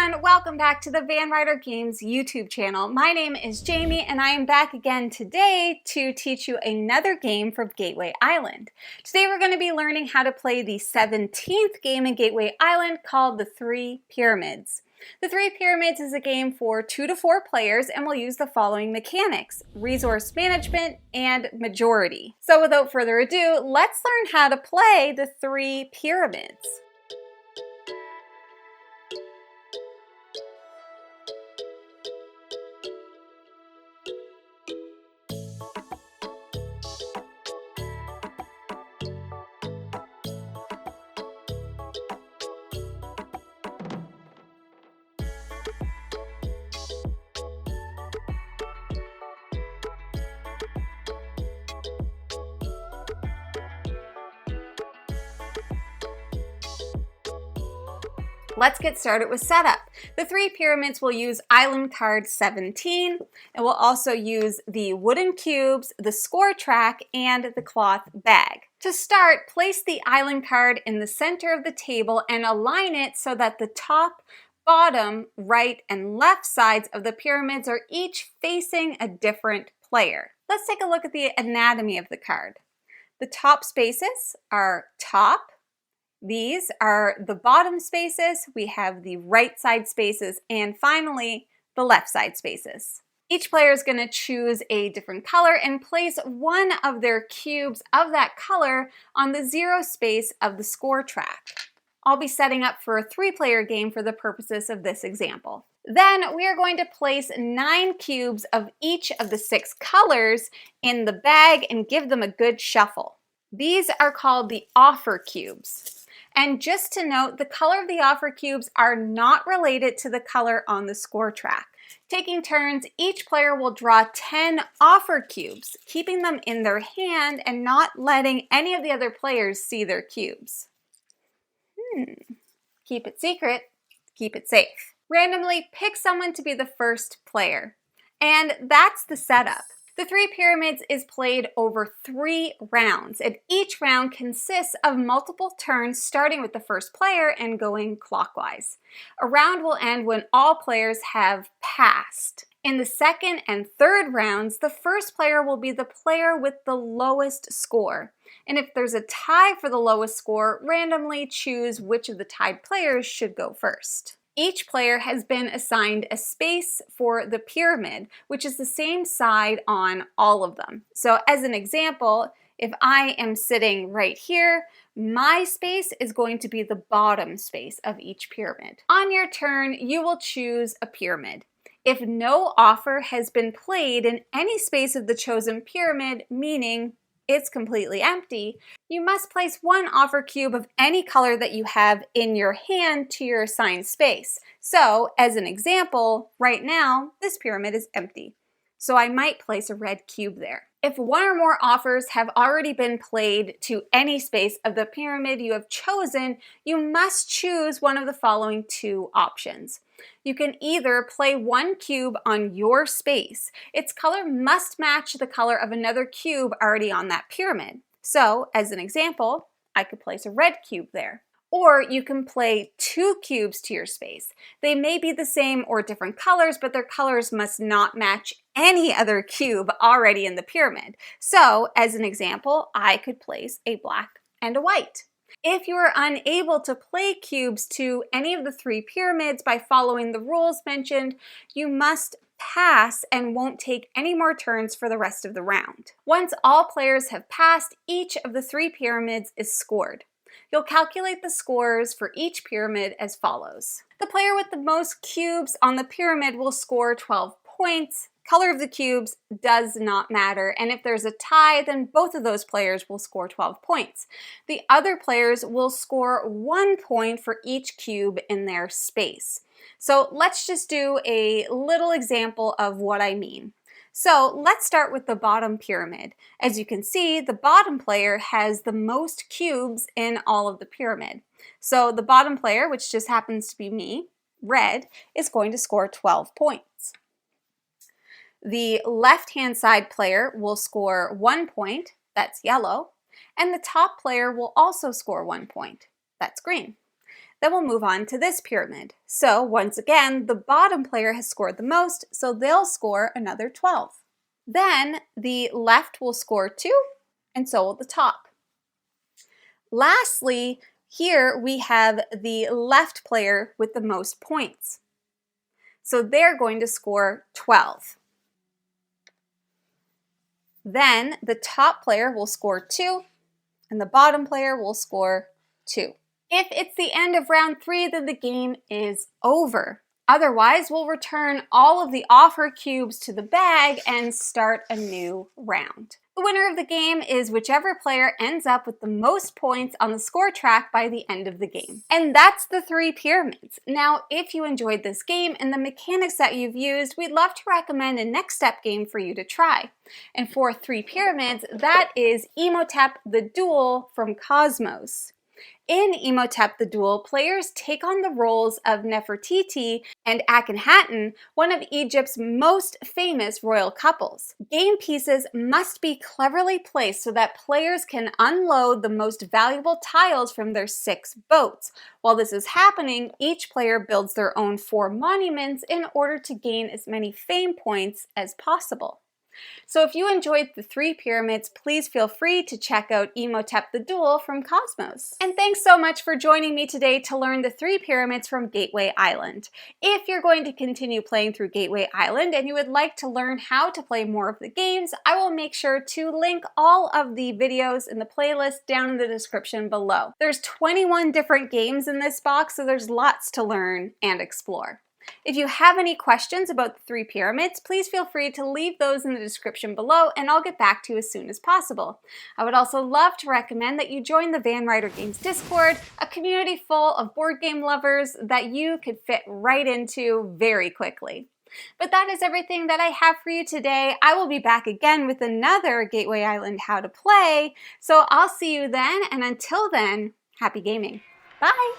everyone, welcome back to the Ryder Games YouTube channel. My name is Jamie and I am back again today to teach you another game from Gateway Island. Today we're going to be learning how to play the 17th game in Gateway Island called the Three Pyramids. The Three Pyramids is a game for 2 to 4 players and will use the following mechanics: resource management and majority. So without further ado, let's learn how to play the Three Pyramids. Let's get started with setup. The Three Pyramids will use island card 17. It will also use the wooden cubes, the score track, and the cloth bag. To start, place the island card in the center of the table and align it so that the top, bottom, right, and left sides of the pyramids are each facing a different player. Let's take a look at the anatomy of the card. The top spaces are top. These are the bottom spaces, we have the right side spaces, and finally, the left side spaces. Each player is going to choose a different color and place one of their cubes of that color on the 0 space of the score track. I'll be setting up for a 3-player game for the purposes of this example. Then we are going to place 9 cubes of each of the 6 colors in the bag and give them a good shuffle. These are called the offer cubes. And just to note, the color of the offer cubes are not related to the color on the score track. Taking turns, each player will draw 10 offer cubes, keeping them in their hand and not letting any of the other players see their cubes. Keep it secret, keep it safe. Randomly pick someone to be the first player. And that's the setup. The Three Pyramids is played over 3 rounds, and each round consists of multiple turns starting with the first player and going clockwise. A round will end when all players have passed. In the second and third rounds, the first player will be the player with the lowest score. And if there's a tie for the lowest score, randomly choose which of the tied players should go first. Each player has been assigned a space for the pyramid, which is the same side on all of them. So as an example, if I am sitting right here, my space is going to be the bottom space of each pyramid. On your turn, you will choose a pyramid. If no offer has been played in any space of the chosen pyramid, meaning it's completely empty, you must place 1 offer cube of any color that you have in your hand to your assigned space. So, as an example, right now, this pyramid is empty. So I might place a red cube there. If 1 or more offers have already been played to any space of the pyramid you have chosen, you must choose one of the following 2 options. You can either play 1 cube on your space. Its color must match the color of another cube already on that pyramid. So, as an example, I could place a red cube there. Or you can play 2 cubes to your space. They may be the same or different colors, but their colors must not match any other cube already in the pyramid. So, as an example, I could place a black and a white. If you are unable to play cubes to any of the 3 pyramids by following the rules mentioned, you must pass and won't take any more turns for the rest of the round. Once all players have passed, each of the 3 pyramids is scored. You'll calculate the scores for each pyramid as follows. The player with the most cubes on the pyramid will score 12 points. Color of the cubes does not matter, and if there's a tie, then both of those players will score 12 points. The other players will score 1 point for each cube in their space. So let's just do a little example of what I mean. So let's start with the bottom pyramid. As you can see, the bottom player has the most cubes in all of the pyramid. So the bottom player, which just happens to be me, red, is going to score 12 points. The left-hand side player will score 1 point, that's yellow, and the top player will also score 1 point, that's green. Then we'll move on to this pyramid. So once again, the bottom player has scored the most, so they'll score another 12. Then the left will score 2, and so will the top. Lastly, here we have the left player with the most points. So they're going to score 12. Then the top player will score 2, and the bottom player will score 2. If it's the end of round 3, then the game is over. Otherwise, we'll return all of the offer cubes to the bag and start a new round. The winner of the game is whichever player ends up with the most points on the score track by the end of the game. And that's the 3 pyramids. Now, if you enjoyed this game and the mechanics that you've used, we'd love to recommend a next step game for you to try. And for 3 pyramids, that is Imhotep the Duel from Cosmos. In Imhotep the Duel, players take on the roles of Nefertiti and Akhenaten, one of Egypt's most famous royal couples. Game pieces must be cleverly placed so that players can unload the most valuable tiles from their 6 boats. While this is happening, each player builds their own 4 monuments in order to gain as many fame points as possible. So if you enjoyed the 3 pyramids, please feel free to check out Imhotep the Duel from Cosmos. And thanks so much for joining me today to learn the 3 pyramids from Gateway Island. If you're going to continue playing through Gateway Island and you would like to learn how to play more of the games, I will make sure to link all of the videos in the playlist down in the description below. There's 21 different games in this box, so there's lots to learn and explore. If you have any questions about the 3 pyramids, please feel free to leave those in the description below and I'll get back to you as soon as possible. I would also love to recommend that you join the Van Ryder Games Discord, a community full of board game lovers that you could fit right into very quickly. But that is everything that I have for you today. I will be back again with another Gateway Island How to Play, so I'll see you then, and until then, happy gaming. Bye!